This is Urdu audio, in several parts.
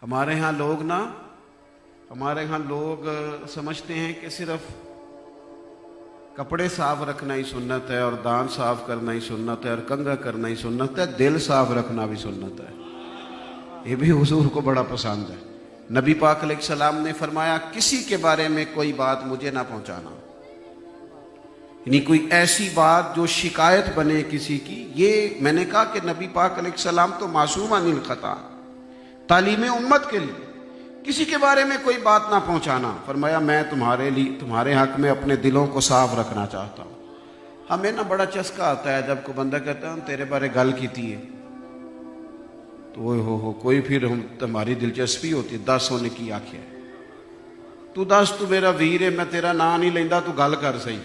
ہمارے ہاں لوگ سمجھتے ہیں کہ صرف کپڑے صاف رکھنا ہی سنت ہے اور دان صاف کرنا ہی سنت ہے اور کنگھا کرنا ہی سنت ہے، دل صاف رکھنا بھی سنت ہے۔ یہ بھی حضور کو بڑا پسند ہے۔ نبی پاک علیہ السلام نے فرمایا کسی کے بارے میں کوئی بات مجھے نہ پہنچانا، یعنی کوئی ایسی بات جو شکایت بنے کسی کی۔ یہ میں نے کہا کہ نبی پاک علیہ السلام تو معصوم عن الخطا، تعلیم امت کے لیے کسی کے بارے میں کوئی بات نہ پہنچانا۔ فرمایا میں تمہارے حق میں اپنے دلوں کو صاف رکھنا چاہتا ہوں۔ ہمیں نا بڑا چسکا آتا ہے جب کوئی بندہ کہتا ہے ہم تیرے بارے گل کیتی ہے تو کوئی پھر تمہاری دلچسپی ہوتی ہے، دس ہونے کی آنکھیں تو دس، تو میرا ویر ہے، میں تیرا نام نہیں لیندہ، تو گل کر سہی۔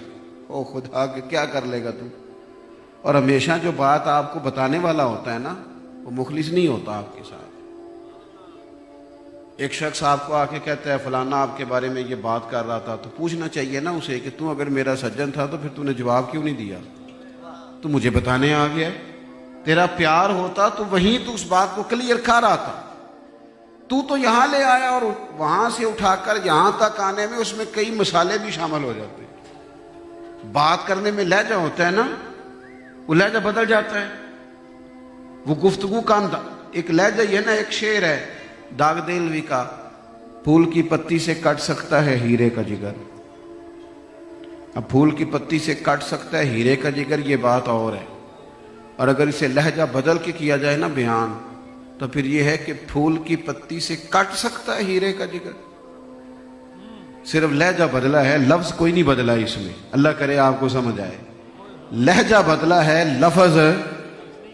او خدا کے کیا کر لے گا تو؟ اور ہمیشہ جو بات آپ کو بتانے والا ہوتا ہے نا وہ مخلص نہیں ہوتا آپ کے ساتھ۔ ایک شخص آپ کو آ کے کہتا ہے فلانا آپ کے بارے میں یہ بات کر رہا تھا، تو پوچھنا چاہیے نا اسے کہ تو اگر میرا سجن تھا تو پھر تو نے جواب کیوں نہیں دیا؟ تو مجھے بتانے آ گیا ہے۔ تیرا پیار ہوتا تو وہیں تو اس بات کو کلیئر کر رہا تھا، تو یہاں لے آیا اور وہاں سے اٹھا کر یہاں تک آنے میں اس میں کئی مسالے بھی شامل ہو جاتے ہیں۔ بات کرنے میں لہجہ ہوتا ہے نا، وہ لہجہ بدل جاتا ہے، وہ گفتگو کا ایک لہجہ یہ نا، ایک شعر ہے داغ دلوی کا، پھول کی پتی سے کٹ سکتا ہے ہیرے کا جگر۔ اب پھول کی پتی سے کٹ سکتا ہے ہیرے کا جگر، یہ بات اور ہے، اور اگر اسے لہجہ بدل کے کیا جائے نا بیان، تو پھر یہ ہے کہ پھول کی پتی سے کٹ سکتا ہے ہیرے کا جگر۔ صرف لہجہ بدلا ہے، لفظ کوئی نہیں بدلا اس میں، اللہ کرے آپ کو سمجھ آئے۔ لہجہ بدلا ہے، لفظ،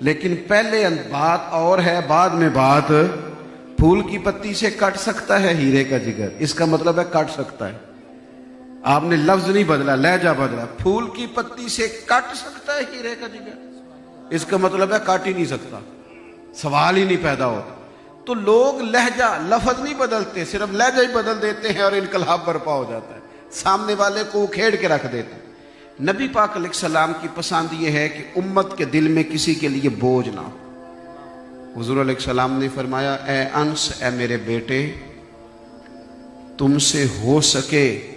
لیکن پہلے بات اور ہے، بعد میں بات۔ پھول کی پتی سے کٹ سکتا ہے ہیرے کا جگر، اس کا مطلب ہے کٹ سکتا ہے۔ آپ نے لفظ نہیں بدلا، لہجہ بدلا۔ پھول کی پتی سے کٹ سکتا ہے ہیرے کا جگر، اس کا مطلب ہے کاٹ ہی نہیں سکتا، سوال ہی نہیں پیدا ہوتا۔ تو لوگ لہجہ، لفظ نہیں بدلتے، صرف لہجہ ہی بدل دیتے ہیں اور انقلاب برپا ہو جاتا ہے، سامنے والے کو اکھیڑ کے رکھ دیتے ہیں۔ نبی پاک علیہ السلام کی پسند یہ ہے کہ امت کے دل میں کسی کے لیے بوجھ نہ ہو۔ حضور علیہ السلام نے فرمایا اے انس، اے میرے بیٹے، تم سے ہو سکے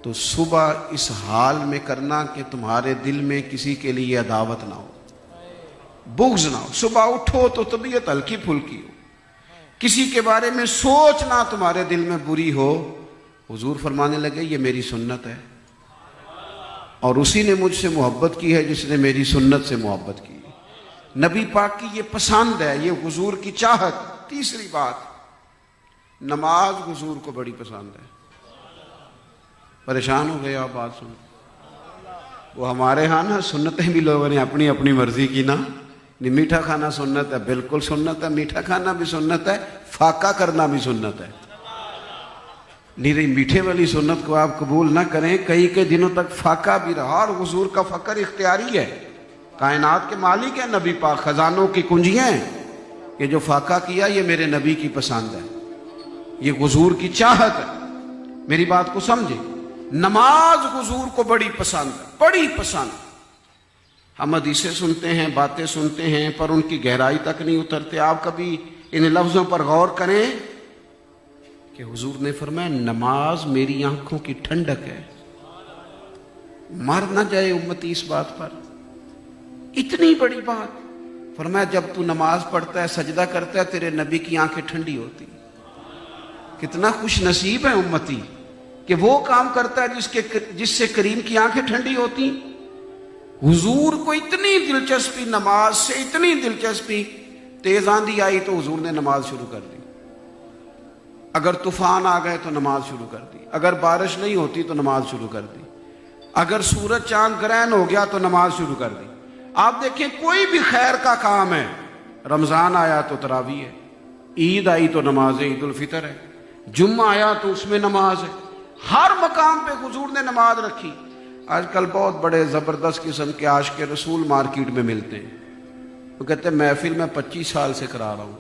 تو صبح اس حال میں کرنا کہ تمہارے دل میں کسی کے لیے عداوت نہ ہو، بغض نہ ہو۔ صبح اٹھو تو طبیعت ہلکی پھلکی ہو، کسی کے بارے میں سوچنا تمہارے دل میں بری ہو۔ حضور فرمانے لگے یہ میری سنت ہے، اور اسی نے مجھ سے محبت کی ہے جس نے میری سنت سے محبت کی۔ نبی پاک کی یہ پسند ہے، یہ حضور کی چاہت۔ تیسری بات، نماز حضور کو بڑی پسند ہے۔ پریشان ہو گئے آپ بات سن؟ وہ ہمارے ہاں نا سنتیں بھی لوگوں نے اپنی اپنی مرضی کی نا۔ میٹھا کھانا سنت ہے، بالکل سنت ہے، میٹھا کھانا بھی سنت ہے، فاقہ کرنا بھی سنت ہے۔ نہیں، میٹھے والی سنت کو آپ قبول نہ کریں، کئی دنوں تک فاقہ بھی رہا، اور حضور کا فقر اختیاری ہے۔ کائنات کے مالک ہیں نبی پاک، خزانوں کی کنجیاں ہیں، کہ جو فاقہ کیا یہ میرے نبی کی پسند ہے، یہ حضور کی چاہت ہے۔ میری بات کو سمجھے، نماز حضور کو بڑی پسند ہے، بڑی پسند۔ ہم حدیثیں سنتے ہیں، باتیں سنتے ہیں، پر ان کی گہرائی تک نہیں اترتے۔ آپ کبھی ان لفظوں پر غور کریں کہ حضور نے فرمایا نماز میری آنکھوں کی ٹھنڈک ہے۔ مر نہ جائے امتی اس بات پر، اتنی بڑی بات۔ فرمایا جب تو نماز پڑھتا ہے، سجدہ کرتا ہے، تیرے نبی کی آنکھیں ٹھنڈی ہوتی۔ کتنا خوش نصیب ہے امتی کہ وہ کام کرتا ہے جس سے کریم کی آنکھیں ٹھنڈی ہوتی۔ حضور کو اتنی دلچسپی نماز سے، اتنی دلچسپی، تیز آندھی آئی تو حضور نے نماز شروع کر دی، اگر طوفان آ گئے تو نماز شروع کر دی، اگر بارش نہیں ہوتی تو نماز شروع کر دی، اگر سورج چاند گرہن ہو گیا تو نماز شروع کر دی۔ آپ دیکھیں کوئی بھی خیر کا کام ہے، رمضان آیا تو تراویح ہے، عید آئی تو نماز عید الفطر ہے، جمعہ آیا تو اس میں نماز ہے، ہر مقام پہ حضور نے نماز رکھی۔ آج کل بہت بڑے زبردست قسم کے عاشق رسول مارکیٹ میں ملتے ہیں، وہ کہتے ہیں محفل میں 25 سال سے کرا رہا ہوں۔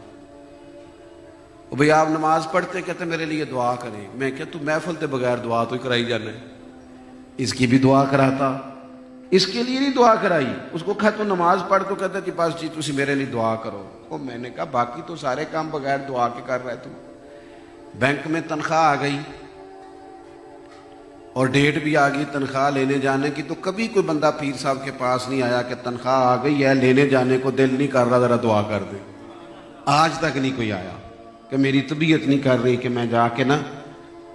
وہ بھئی آپ نماز پڑھتے، کہتے میرے لیے دعا کریں۔ میں کہ تو محفل تے بغیر دعا تو ہی کرائی جانا ہے، اس کی بھی دعا کراتا، اس کے لیے نہیں دعا کرائی. اس کو کہا تو نماز پڑھ, تو کہتا جی بس جی تسی میرے لیے دعا کرو. میں نے کہا باقی تو سارے کام بغیر دعا کے کر رہے تم. بینک میں تنخواہ آ گئی اور ڈیٹ بھی آ گئی تنخواہ لینے جانے کی, تو کبھی کوئی بندہ پیر صاحب کے پاس نہیں آیا کہ تنخواہ آ گئی ہے لینے جانے کو دل نہیں کر رہا ذرا دعا کر دے. آج تک نہیں کوئی آیا کہ میری طبیعت نہیں کر رہی کہ میں جا کے نا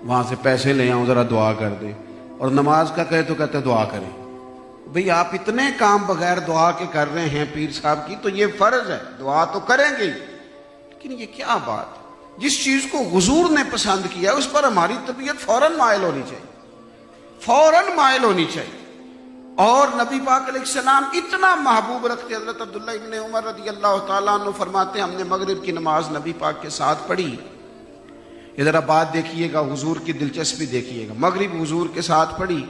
وہاں سے پیسے لے آؤں ذرا دعا کر دے. اور نماز کا کہے تو کہتے دعا کریں. بھئی آپ اتنے کام بغیر دعا کے کر رہے ہیں پیر صاحب کی, تو یہ فرض ہے دعا تو کریں گے. لیکن یہ کیا بات, جس چیز کو حضور نے پسند کیا اس پر ہماری طبیعت فوراً مائل ہونی چاہیے, فوراً مائل ہونی چاہیے. اور نبی پاک علیہ السلام اتنا محبوب رکھتے. حضرت عبداللہ ابن عمر رضی اللہ تعالیٰ عنہ فرماتے ہیں ہم نے مغرب کی نماز نبی پاک کے ساتھ پڑھی. یہ ذرا بات دیکھیے گا, حضور کی دلچسپی دیکھیے گا. مغرب حضور کے ساتھ پڑھی,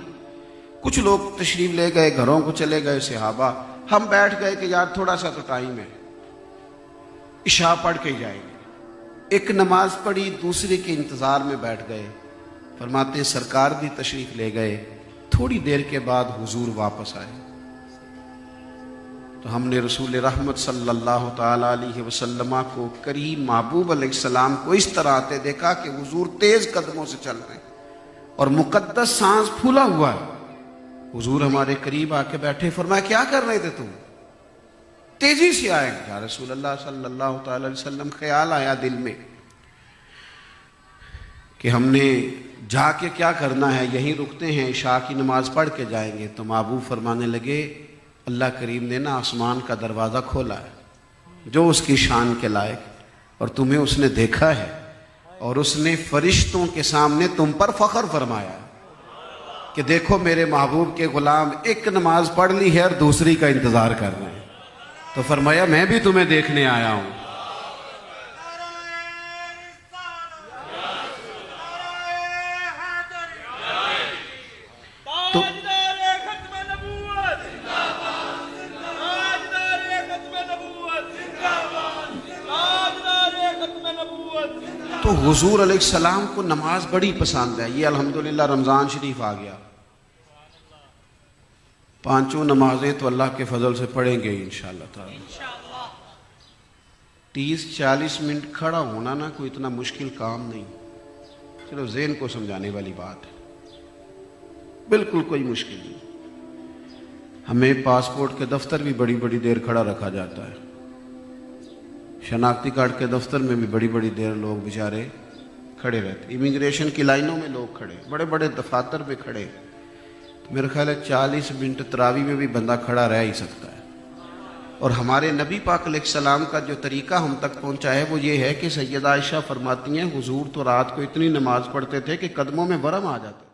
کچھ لوگ تشریف لے گئے, گھروں کو چلے گئے صحابہ. ہم بیٹھ گئے کہ یار تھوڑا سا تو ٹائم ہے, عشاء پڑھ کے جائیں گے. ایک نماز پڑھی, دوسرے کے انتظار میں بیٹھ گئے. فرماتے ہیں سرکار بھی تشریف لے گئے, تھوڑی دیر کے بعد حضور واپس آئے. تو ہم نے رسول رحمت صلی اللہ تعالی علیہ وسلم کو, کریم محبوب علیہ السلام کو اس طرح آتے دیکھا کہ حضور تیز قدموں سے چل رہے ہیں اور مقدس سانس پھولا ہوا ہے. حضور ہمارے قریب آ کے بیٹھے, فرمایا کیا کر رہے تھے تم؟ تیزی سے آئے. یا رسول اللہ صلی اللہ تعالی علیہ وسلم خیال آیا دل میں کہ ہم نے جا کے کیا کرنا ہے, یہیں رکتے ہیں عشاء کی نماز پڑھ کے جائیں گے. تو محبوب فرمانے لگے اللہ کریم نے نا آسمان کا دروازہ کھولا ہے جو اس کی شان کے لائق, اور تمہیں اس نے دیکھا ہے اور اس نے فرشتوں کے سامنے تم پر فخر فرمایا ہے کہ دیکھو میرے محبوب کے غلام ایک نماز پڑھ لی ہے اور دوسری کا انتظار کر رہے ہیں. تو فرمایا میں بھی تمہیں دیکھنے آیا ہوں. تو حضور علیہ السلام کو نماز بڑی پسند ہے. یہ الحمدللہ رمضان شریف آ گیا, پانچوں نمازیں تو اللہ کے فضل سے پڑھیں گے انشاءاللہ تعالی. 30-40 منٹ کھڑا ہونا نا کوئی اتنا مشکل کام نہیں, صرف ذہن کو سمجھانے والی بات ہے, بالکل کوئی مشکل نہیں. ہمیں پاسپورٹ کے دفتر بھی بڑی بڑی دیر کھڑا رکھا جاتا ہے, شناختی کارڈ کے دفتر میں بھی بڑی بڑی دیر لوگ بیچارے کھڑے رہتے, امیگریشن کی لائنوں میں لوگ کھڑے, بڑے بڑے دفاتر پہ کھڑے. میرا خیال ہے 40 منٹ تراویح میں بھی بندہ کھڑا رہ ہی سکتا ہے. اور ہمارے نبی پاک علیہ السلام کا جو طریقہ ہم تک پہنچا ہے وہ یہ ہے کہ سیدہ عائشہ فرماتی ہیں حضور تو رات کو اتنی نماز پڑھتے تھے کہ قدموں میں ورم آ جاتا.